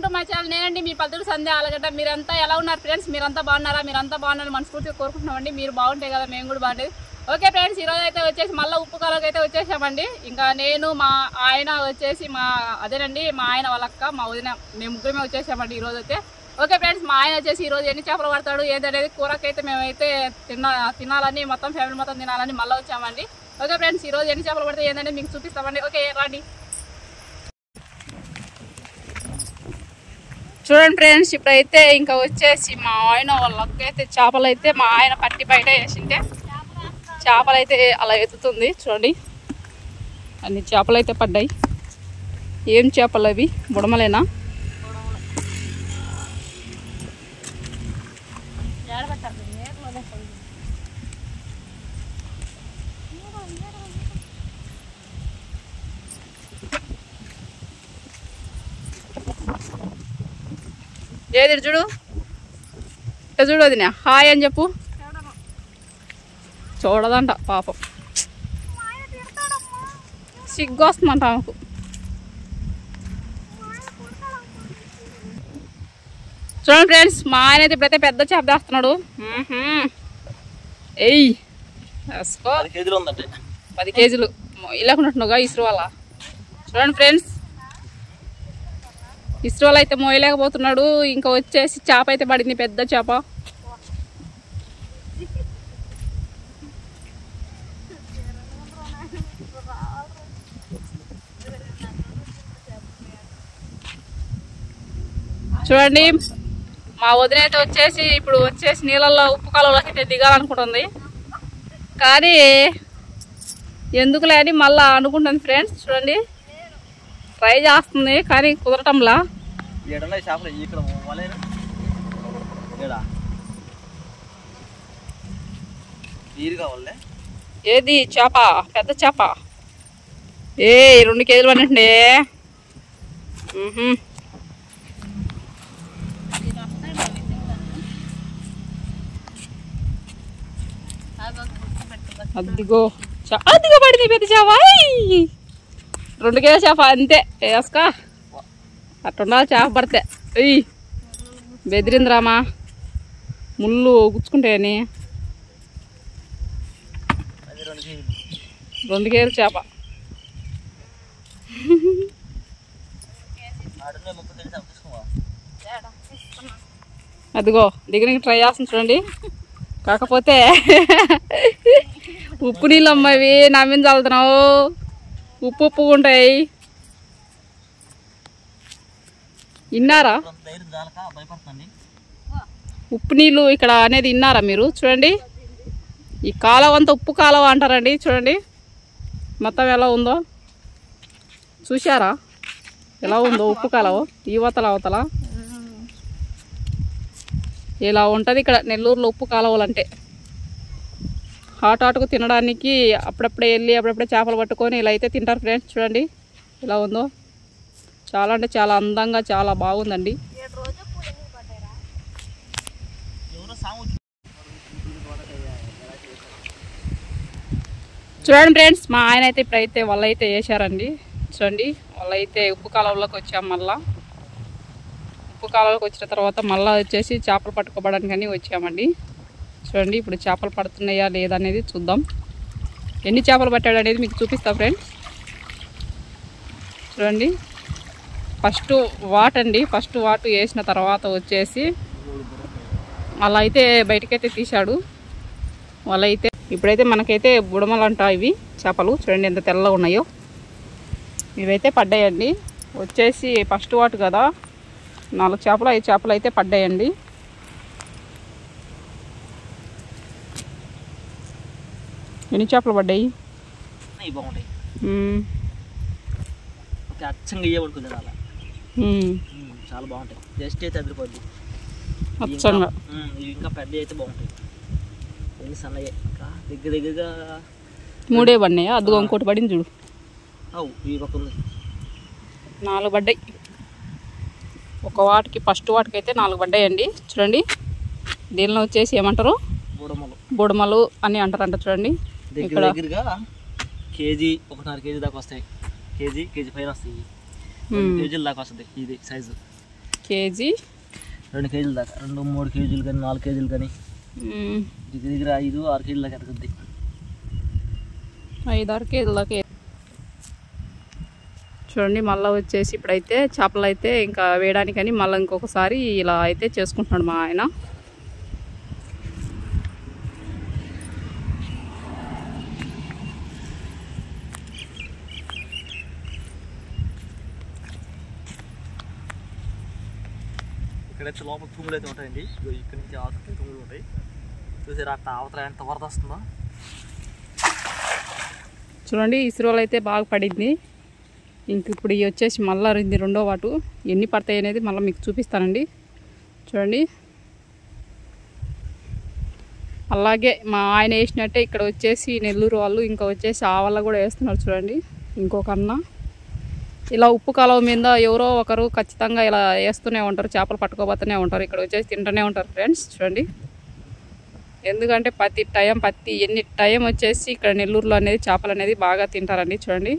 To my channel. నేనండి మీ పల్లెటూరు సంధ్య ఆలగడ్డ. మీరంతా ఎలా ఉన్నారు ఫ్రెండ్స్? మీరంతా బాగున్నారా? మీరంతా బాగున్నారు మనస్ఫూర్తిగా కోరుకుంటున్నామండి. మీరు బాగుంటాయి కదా, మేము కూడా బాగుండేది. ఓకే ఫ్రెండ్స్, ఈరోజు అయితే వచ్చేసి మళ్ళీ ఉప్పు కాలువకి అయితే వచ్చేసామండి. ఇంకా నేను మా ఆయన వచ్చేసి మా ఆయన వాళ్ళ అక్క మా వదిన మేము ముగ్గురమే వచ్చేసామండి ఈరోజు అయితే. ఓకే ఫ్రెండ్స్, మా ఆయన వచ్చేసి ఈరోజు ఎన్ని చేపలు పడతాడు ఏంటనేది కూరకైతే మేమైతే తినాలని మొత్తం ఫ్యామిలీ మొత్తం తినాలని మళ్ళీ వచ్చామండి. ఓకే ఫ్రెండ్స్, ఈరోజు ఎన్ని చేపలు పడితే ఏంటంటే మీకు చూపిస్తామండి. ఓకే రండి. చూడండి ఫ్రెండ్స్, ఇప్పుడైతే ఇంకా వచ్చేసి మా ఆయన వాళ్ళకైతే చేపలు అయితే మా ఆయన పట్టి బయట వేసింటే చేపలు అయితే అలా ఎత్తుతుంది. చూడండి, అన్ని చేపలు అయితే పడ్డాయి. ఏం చేపలు అవి? బుడమలేనా? ఏది చూడు, ఇట్లా చూడు వదినా, హాయ్ అని చెప్పు. చూడదంట పాపం, సిగ్గు వస్తుందంట ఆమెకు. చూడండి ఫ్రెండ్స్, మా ఆయన అయితే ఇప్పుడైతే పెద్ద చేప వేస్తున్నాడు. ఎయ్ వేసుకో, 10 కేజీలు ఇలాకుంటున్నావుగా ఇసురు వల్ల. చూడండి ఫ్రెండ్స్, ఇసురు అయితే మోయలేకపోతున్నాడు. ఇంకా వచ్చేసి చేప అయితే పడింది, పెద్ద చేప. చూడండి, మా వదిన అయితే వచ్చేసి ఇప్పుడు వచ్చేసి నీళ్ళల్లో ఉప్పు కాలువలోకి అయితే దిగాలనుకుంటుంది. కానీ ఎందుకులే అని మళ్ళీ అనుకుంటుంది ఫ్రెండ్స్. చూడండి, ట్రై చేస్తుంది కానీ కుదరటంలా. ఏది చేప? పెద్ద చేప. 2 కేజీలు పడినట్టే. అదిగో అదిగో పడింది పెద్ద చేప. 2 కేజీల చేప అంతే. వేసుకా అట్టుండాలి చేప పడితే. బెదిరిందిరామా, ముళ్ళు గుచ్చుకుంటాయని. 2 కేజీల చేప. అదిగో దిగడానికి ట్రై చేస్తుంది చూడండి. కాకపోతే ఉప్పు నీళ్ళు అమ్మవి నా మీద చల్లుతున్నావు. ఉప్పు ఉంటాయి. విన్నారా? ఉప్పు నీళ్ళు ఇక్కడ అనేది విన్నారా మీరు? చూడండి, ఈ కాలువ అంతా ఉప్పు కాలువ అంటారండి. చూడండి మొత్తం ఎలా ఉందో చూశారా? ఎలా ఉందో ఉప్పు కాలువ. అవతల ఇలా ఉంటుంది ఇక్కడ నెల్లూరులో ఉప్పు కాలువలు అంటే. హాటుకు తినడానికి అప్పుడప్పుడే వెళ్ళి అప్పుడప్పుడే చేపలు పట్టుకొని ఇలా అయితే తింటారు ఫ్రెండ్స్. చూడండి ఎలా ఉందో, చాలా అంటే చాలా అందంగా చాలా బాగుందండి. చూడండి ఫ్రెండ్స్, మా ఆయన అయితే ఇప్పుడైతే వాళ్ళైతే వేసారండి. చూడండి, వాళ్ళైతే ఉప్పు కాలువలోకి వచ్చాం. మళ్ళా ఉప్పు కాలువలోకి వచ్చిన తర్వాత మళ్ళీ వచ్చేసి చేపలు పట్టుకోవడానికి అని వచ్చామండి. చూడండి, ఇప్పుడు చేపలు పడుతున్నాయా లేదా అనేది చూద్దాం. ఎన్ని చేపలు పట్టాడు అనేది మీకు చూపిస్తా ఫ్రెండ్స్. చూడండి, ఫస్ట్ వాటు వేసిన తర్వాత వచ్చేసి అలా అయితే బయటకైతే తీశాడు. వాళ్ళైతే ఇప్పుడైతే మనకైతే బుడమలంట ఇవి చేపలు. చూడండి ఎంత తెల్లగా ఉన్నాయో. ఇవైతే పడ్డాయండి. వచ్చేసి ఫస్ట్ వాటు కదా, 4 చేపలు 5 చేపలు అయితే పడ్డాయండి. ఎన్ని చేపలు పడ్డాయి? చాలా బాగుంటాయి. జస్ట్ అయితే అదిరిపోద్ది. ఇంకా పెద్ద అయితే బాగుంటాయి. సన్నయ్య దగ్గరగా 3 పడినాయా? అదిగో ఇంకోటి పడింది చూడు. ఈ పక్క ఉంది. 4 పడ్డాయి. ఒక వాటికి ఫస్ట్ వాటికి అయితే 4 పడ్డాయండి. చూడండి, దీనిలో వచ్చేసి ఏమంటారు? బుడమలు అని అంటారంట. చూడండి, దగ్గరగా కేజీ 1.5 కేజీ దాకా వస్తాయి. కేజీ పైన వస్తాయి. 2 కేజీల దాకా వస్తుంది ఇది సైజు. కేజీ 2 కేజీల దాకా 2-3 కేజీలు కానీ 4 కేజీలు కానీ దగ్గర 5-6 కేజీల దాకా ఎదుగుద్ది. 5-6 కేజీల దాకా. చూడండి మళ్ళీ వచ్చేసి ఇప్పుడైతే చేపలు అయితే ఇంకా వేయడానికని మళ్ళీ ఇంకొకసారి ఇలా అయితే చేసుకుంటున్నాడు మా ఆయన. ఇక్కడైతే లోపల తుమ్ములు అయితే ఉంటాయండి. ఇక్కడ నుంచి ఆవుతాయి తుమ్ములు ఉంటాయి. చూసారు అట్లా అవతల ఎంత వరద వస్తుందో. చూడండి ఇసురువలు అయితే బాగా పడింది. ఇంక ఇప్పుడు ఇవి వచ్చేసి మళ్ళీ ఇది రెండో వాటు. ఎన్ని పడతాయి అనేది మళ్ళీ మీకు చూపిస్తానండి. చూడండి అలాగే మా ఆయన వేసినట్టే ఇక్కడ వచ్చేసి నెల్లూరు వాళ్ళు ఇంకా వచ్చేసి ఆ వల్ల కూడా వేస్తున్నారు. చూడండి ఇంకొక అన్న ఇలా ఉప్పు కాలువ మీద ఎవరో ఒకరు ఖచ్చితంగా ఇలా వేస్తూనే ఉంటారు, చేపలు పట్టుకోబోతూనే ఉంటారు. ఇక్కడ వచ్చేసి తింటూనే ఉంటారు ఫ్రెండ్స్. చూడండి ఎందుకంటే ఎన్ని టైం వచ్చేసి ఇక్కడ నెల్లూరులో అనేది చేపలు అనేది బాగా తింటారండి. చూడండి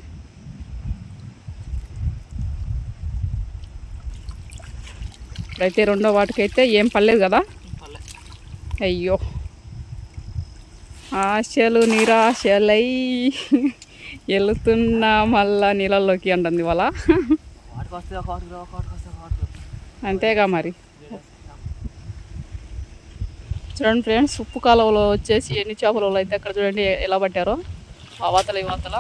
ఇప్పుడైతే రెండో వాటికైతే ఏం పర్లేదు కదా. అయ్యో ఆశలు నిరాశలై వెళుతున్నా మళ్ళా నీళ్ళల్లోకి అంటుంది వాళ్ళ. అంతేగా మరి. చూడండి ఫ్రెండ్స్ ఉప్పు కాలువలో వచ్చేసి ఎన్ని చేపలు అయితే అక్కడ చూడండి ఎలా పట్టారో అవతల ఇవతల.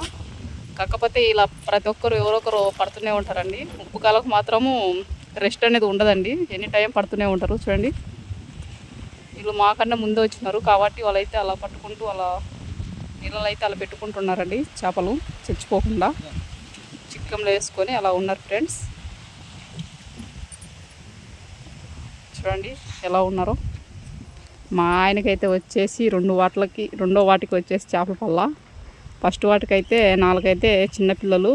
కాకపోతే ఇలా ప్రతి ఒక్కరు ఎవరొకరు పడుతూనే ఉంటారండి. ఉప్పు కాలువకు మాత్రము రెస్ట్ అనేది ఉండదండి, ఎనీ టైం పడుతూనే ఉంటారు. చూడండి వీళ్ళు మాకన్నా ముందే వచ్చినారు కాబట్టి వాళ్ళైతే అలా పట్టుకుంటూ అలా నీళ్ళలో అయితే అలా పెట్టుకుంటున్నారండి చేపలు చచ్చిపోకుండా. చిక్కంలో వేసుకొని అలా ఉన్నారు ఫ్రెండ్స్. చూడండి ఎలా ఉన్నారో. మా ఆయనకైతే వచ్చేసి రెండో వాటికి వచ్చేసి చేపల పల్ల. ఫస్ట్ వాటికైతే 4 అయితే చిన్నపిల్లలు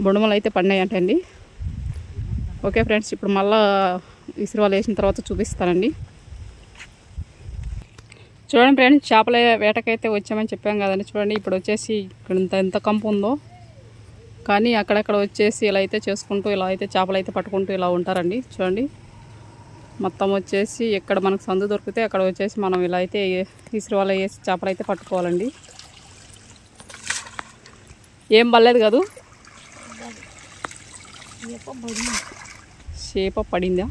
బొడుమలు అయితే పడినాయంటండి. ఓకే ఫ్రెండ్స్ ఇప్పుడు మళ్ళీ విసిరివాళ్ళు వేసిన తర్వాత చూపిస్తానండి. చూడండి ఫ్రెండ్స్ చేపల వేటకైతే వచ్చామని చెప్పాం కదండి. చూడండి ఇప్పుడు వచ్చేసి ఇక్కడ ఎంత కంపు ఉందో, కానీ అక్కడక్కడ వచ్చేసి ఇలా అయితే చేసుకుంటూ ఇలా అయితే చేపలు అయితే పట్టుకుంటూ ఇలా ఉంటారండి. చూడండి మొత్తం వచ్చేసి ఎక్కడ మనకు సందు దొరికితే అక్కడ వచ్చేసి మనం ఇలా అయితే విసిరివాళ్ళు వేసి చేపలు అయితే పట్టుకోవాలండి. ఏం పర్లేదు కాదు. చేప పడిందా?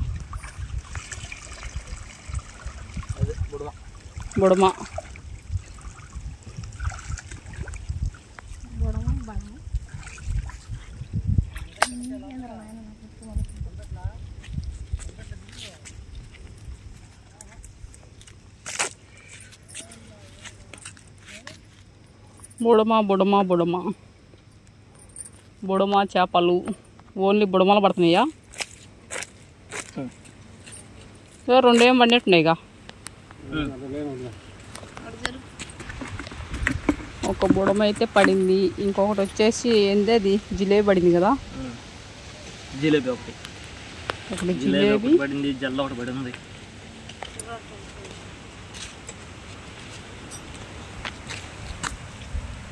బుడమ. బుడమ చేపలు ఓన్లీ బుడమలు పడుతున్నాయా? రెండేం పడినట్టున్నాయిగా. ఒక బుడమ అయితే పడింది, ఇంకొకటి వచ్చేసి ఏంది అది జిలేబీ పడింది కదా. జిలేబీ ఒకటి జిలేబీ పడింది, జల్ల ఒకటి పడింది.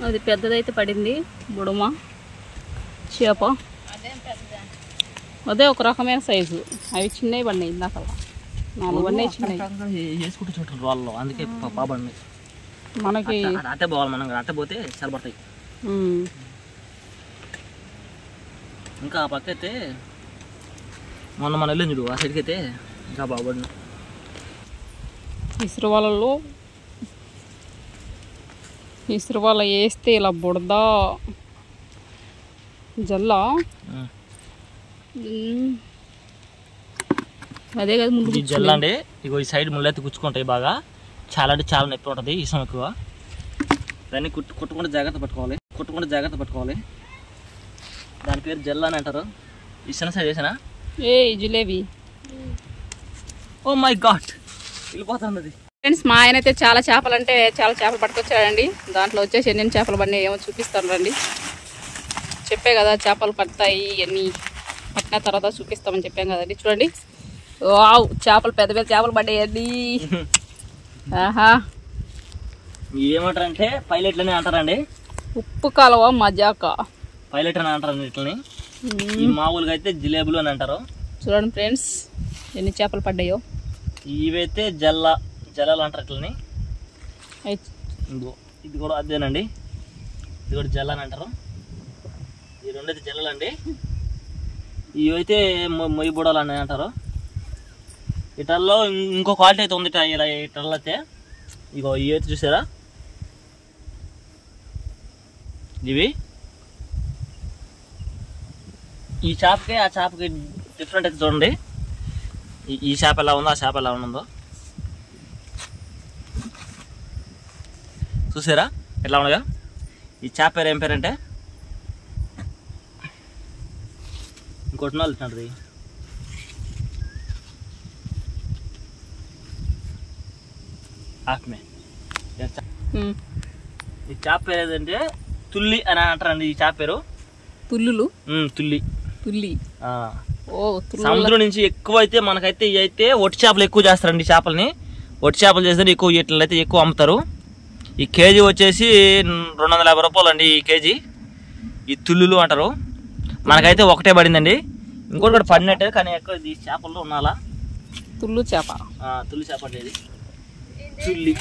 అది పెద్దదైతే పడింది బుడమ చేప. అదే ఒక రకమైన సైజు. అవి చిన్నవి పడినాయి ఇందాక 4 పడినాయి చిన్నవి. వేసుకుంటూ చూడండి వాళ్ళు, అందుకే బాబండి మనకి అట్టే పోవాలి. మనం అట్టే పోతే సరిపడతాయి. ఇంకా ఆ పక్క అయితే మొన్న మన వెళ్ళింది చూడు, ఆ సైడ్కి అయితే ఇంకా బాగుపడిన ఇసురువాళ్ళ వేస్తే ఇలా బుడద జల్ల అదే కదా ముందు జల్ల అండి. ఇగో ఈ సైడ్ ముళ్ళు అయితే గుచ్చుకుంటాయి బాగా. చాలా అంటే చాలా నొప్పి ఉంటుంది ఇష్టం ఎక్కువ. దాన్ని కుట్టుకుంటే జాగ్రత్త పట్టుకోవాలి. దాని పేరు జల్ల అని అంటారు. ఇష్టం సైడ్ చేసానా జిలేబీ. ఓ మై గాడ్ వెళ్ళిపోతుంది అది. ఫ్రెండ్స్ మా ఆయన అయితే చాలా చేపలు పట్టుకొచ్చాడండి. దాంట్లో వచ్చేసి ఎన్ని చేపలు పడినాయి ఏమో చూపిస్తాను రండి. చెప్పే కదా చేపలు పడతాయి, ఎన్ని పట్టిన తర్వాత చూపిస్తామని చెప్పాం కదండి. చూడండి వావ్ చేపలు పెద్ద చేపలు పడ్డాయండి. ఆహా ఏమంటారంటే పైలట్లని అంటారండి. ఉప్పు కాలువ మజాక పైలట్ అని అంటారు వీటిని. ఈ మామూలుగా అయితే జిలేబులు అని అంటారు. చూడండి ఫ్రెండ్స్ ఎన్ని చేపలు పడ్డాయో. ఇవైతే జల్లలు అంటారు ఇట్లని. ఇది కూడా అదేనండి, ఇది కూడా జల్ల అని అంటారు. ఈ రెండైతే జల్లలండి. ఇవైతే మొయ్యి బుడలు అని అంటారు. ఇటల్లో ఇంకో క్వాలిటీ అయితే ఉంది ఇలా ఇటల్లో అయితే. ఇగో ఇవి అయితే చూసారా, ఇవి ఈ చేపకి ఆ చేపకి డిఫరెంట్ అయితే చూడండి. ఈ చేప ఎలా ఉందో ఆ చేప ఎలా ఉందో చూసారా ఎట్లా ఉండగా. ఈ చేప పేరు ఏం పేరంటే ఇంకోటి వెళ్తున్నది. ఆత్మే ఈ చేప పేరు ఏదంటే తుల్లి అని అంటారండి. ఈ చేప పేరు తుల్లులు. తుల్లి. సముద్రం నుంచి ఎక్కువ అయితే మనకైతే ఇవి అయితే ఒట్టి చేపలు ఎక్కువ చేస్తారండి. చేపలని ఒట్టి చేపలు చేస్తే ఎక్కువ ఇట్లయితే ఎక్కువ అమ్ముతారు. ఈ కేజీ వచ్చేసి 250 రూపాయలు అండి ఈ కేజీ. ఈ తుల్లులు అంటారు. మనకైతే ఒకటే పడిందండి, ఇంకోటి కూడా పడినట్టే కానీ ఎక్కువ ఈ చేపల్లో ఉన్నాలా. తుల్లు చేప, తుల్లి చేప అండి. ఇది తుల్లి.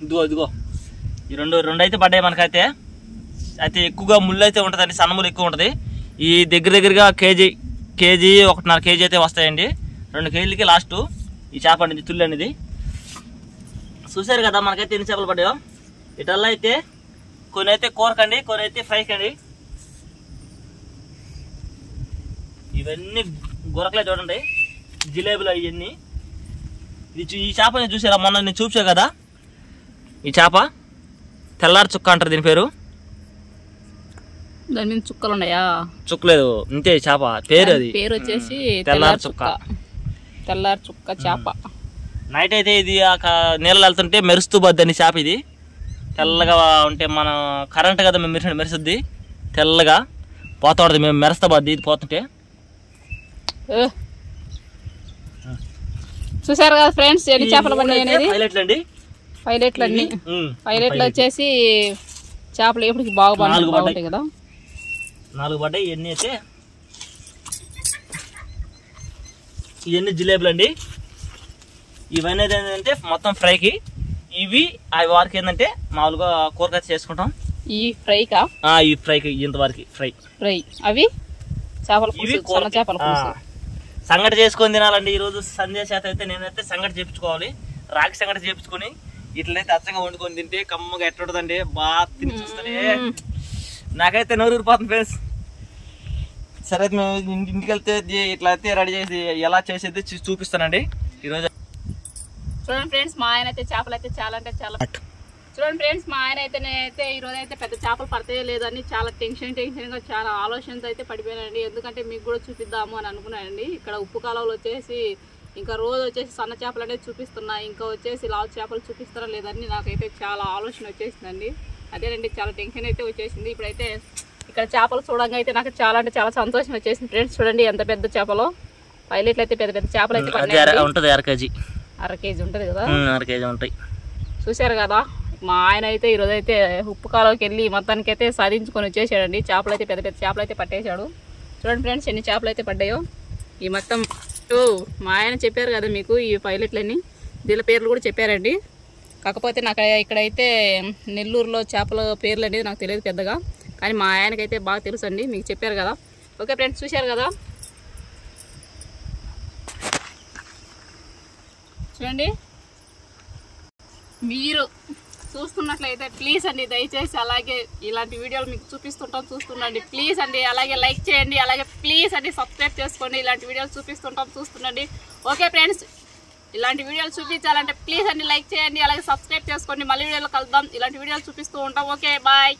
ఇదిగో ఈ రెండు అయితే పడ్డాయి మనకైతే. అయితే ఎక్కువగా ముళ్ళు అయితే ఉంటుందండి, సన్న ముళ్ళు ఎక్కువ ఉంటుంది. ఈ దగ్గరగా కేజీ 1.5 కేజీ అయితే వస్తాయండి. 2 కేజీలకి లాస్ట్ ఈ చేప అనేది తుల్లి అనేది. చూసారు కదా మనకైతే ఎన్ని చేపలు పడ్డాయో. ఇటల్లా అయితే కొన్ని అయితే కూరకండి, కొన్ని అయితే ఫ్రైకి అండి. ఇవన్నీ గురకలే చూడండి, జిలేబులు అవన్నీ. ఈ చేపని చూసారా, మొన్న నేను చూపించా కదా. ఈ చేప తెల్లారి చుక్క అంటారు దీని పేరు. దాని మీద చుక్కలు ఉన్నాయా? చుక్కలేదు, ఇంతే చేప పేరు. అది పేరు వచ్చేసి తెల్లారి చుక్క. తెల్లారి చుక్క చేప. నైట్ అయితే ఇది నీళ్ళు వెళ్తుంటే మెరుస్తూ పోద్దండి చేప. ఇది తెల్లగా ఉంటే మన కరెంట్ కదా మెరుస్తుంది, తెల్లగా పోతా ఉంటుంది. మేము మెరుస్తా పోద్ది ఇది పోతుంటే. చూసారు కదా ఫ్రెండ్స్ ఎన్ని చేపలు పడినాయి అనేది. పైలెట్లు అండి. పైలెట్లు వచ్చేసి చేపలు ఎప్పటికి బాగుంటాయి కదా. 4 పడ్డాయి. ఇవన్నీ అయితే ఇవన్నీ జిలేబులు అండి. ఇవన్నీ ఏంటంటే మొత్తం ఫ్రైకి. ఇవి అవి వారికి ఏంటంటే మామూలుగా కూరగాయ చేసుకుంటాం. ఈ ఫ్రైకా? ఈ ఫ్రైకి ఇంతవరకు ఫ్రై. అవి చేపలు, చేపల సంగటి చేసుకొని తినాలండి. ఈరోజు సంధ్య చేత అయితే నేనైతే సంగటి చేపించుకోవాలి. రాగి సంగటి చేపించుకొని ఇట్లయితే అచ్చంగా వండుకొని తింటే కమ్మగా ఎట్లుంటుందండి. బాగా తిని చూస్తానే నాకైతే నోరు ఊరిపోతుంది ఫ్రెండ్స్. సరే అయితే మేము ఇంటికి వెళ్తే ఇట్లా అయితే రెడీ చేసి ఎలా చేసేది చూపిస్తానండి ఈరోజు. చూడండి ఫ్రెండ్స్, మా ఆయన అయితే చేపలు అయితే చాలా అంటే చాలా. చూడండి ఫ్రెండ్స్, మా ఆయన అయితే నేనైతే ఈరోజు అయితే పెద్ద చేపలు పడతాయో లేదని చాలా టెన్షన్గా చాలా ఆలోచనతో అయితే పడిపోయానండి. ఎందుకంటే మీకు కూడా చూపిద్దాము అని అనుకున్నానండి. ఇక్కడ ఉప్పు కాలువలు వచ్చేసి ఇంకా రోజు వచ్చేసి సన్న చేపలు అనేది చూపిస్తున్నా, ఇంకా వచ్చేసి లావు చేపలు చూపిస్తారా లేదని నాకైతే చాలా ఆలోచన వచ్చేసిందండి. అదేనండి, చాలా టెన్షన్ అయితే వచ్చేసింది. ఇప్పుడైతే ఇక్కడ చేపలు చూడంగా అయితే నాకు చాలా అంటే చాలా సంతోషం వచ్చేసింది ఫ్రెండ్స్. చూడండి ఎంత పెద్ద చేపలు. పైలెట్లు అయితే పెద్ద చేపలు అయితే ఉంటుంది. 1.5 కేజీ, 1/2 కేజీ ఉంటుంది కదా. 1/2 కేజీ ఉంటాయి. చూసారు కదా, మా ఆయన అయితే ఈరోజు అయితే ఉప్పు కాలువకి వెళ్ళి మొత్తానికి అయితే సాధించుకొని వచ్చేసాడండి. చేపలు అయితే పెద్ద చేపలు అయితే పట్టేశాడు. చూడండి ఫ్రెండ్స్ ఎన్ని చేపలు అయితే పడ్డాయో. ఈ మొత్తం మా ఆయన చెప్పారు కదా మీకు ఈ పైలెట్లన్నీ, దీని పేర్లు కూడా చెప్పారండి. కాకపోతే నాకు ఇక్కడైతే నెల్లూరులో చేపల పేర్లు అనేది నాకు తెలియదు పెద్దగా, కానీ మా ఆయనకైతే బాగా తెలుసు అండి. మీకు చెప్పారు కదా. ఓకే ఫ్రెండ్స్, చూశారు కదా. చూడండి, మీరు చూస్తున్నట్లయితే ప్లీజ్ అండి దయచేసి అలాగే ఇలాంటి వీడియోలు మీకు చూస్తుండండి ప్లీజ్ అండి. అలాగే లైక్ చేయండి, అలాగే ప్లీజ్ అండి సబ్స్క్రైబ్ చేసుకోండి. ఇలాంటి వీడియోలు చూస్తుండండి. ఓకే ఫ్రెండ్స్, ఇలాంటి వీడియోలు చూపించాలంటే ప్లీజ్ అండి లైక్ చేయండి, అలాగే సబ్స్క్రైబ్ చేసుకోండి. మళ్ళీ వీడియోలో కలుద్దాం. ఇలాంటి వీడియోలు చూపిస్తూ ఉంటాం. Okay bye.